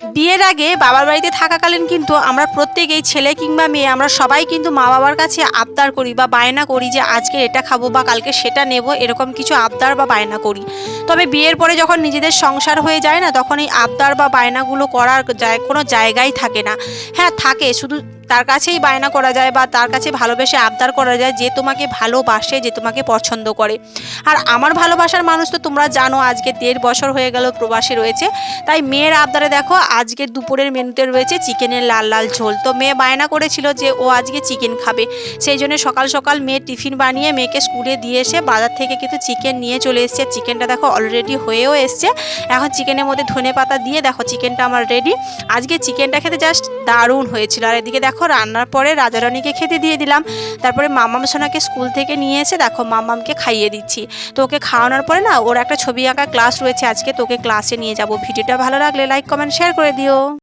বিয়ের আগে বাবার বাড়িতে থাকাকালীন কিন্তু আমরা প্রত্যেকেই ছেলে কিংবা মেয়ে আমরা সবাই কিন্তু মা বাবার কাছে আবদার করি বা বায়না করি যে আজকে এটা খাবো বা কালকে সেটা নেব, এরকম কিছু আবদার বা বায়না করি। তবে বিয়ের পরে যখন নিজেদের সংসার হয়ে যায় না, তখন এই আবদার বা বায়নাগুলো করার কোনো জায়গাই থাকে না। হ্যাঁ থাকে, শুধু তার কাছেই বায়না করা যায় বা তার কাছে ভালোবেসে আবদার করা যায় যে তোমাকে ভালোবাসে, যে তোমাকে পছন্দ করে। আর আমার ভালোবাসার মানুষ তো তোমরা জানো, আজকে 1.5 বছর হয়ে গেল প্রবাসী রয়েছে। তাই মেয়ের আবদারে দেখো আজকে দুপুরের মেনুতে রয়েছে চিকেনের লাল লাল ঝোল। তো মেয়ে বায়না করেছিল যে ও আজকে চিকেন খাবে, সেই জন্য সকাল সকাল মেয়ের টিফিন বানিয়ে মেয়েকে স্কুলে দিয়ে এসে বাজার থেকে কিন্তু চিকেন নিয়ে চলে এসছে। চিকেনটা দেখো অলরেডি হয়েও এসছে। এখন চিকেনের মধ্যে ধনেপাতা দিয়ে দেখো চিকেনটা আমার রেডি। আজকে চিকেনটা খেতে জাস্ট দারুণ হয়েছিল। আর এদিকে দেখো রান্নার পরে রাজারানীকে খেতে দিয়ে দিলাম। তারপরে মাম্মাম সোনাকে স্কুল থেকে নিয়ে এসে দেখো মাম্মামকে খাইয়ে দিচ্ছি। তো ওকে খাওয়ানোর পরে না ওর একটা ছবি আঁকা ক্লাস রয়েছে আজকে, তোকে ক্লাসে নিয়ে যাব। ভিডিওটা ভালো লাগলে লাইক কমেন্ট শেয়ার করে দিও।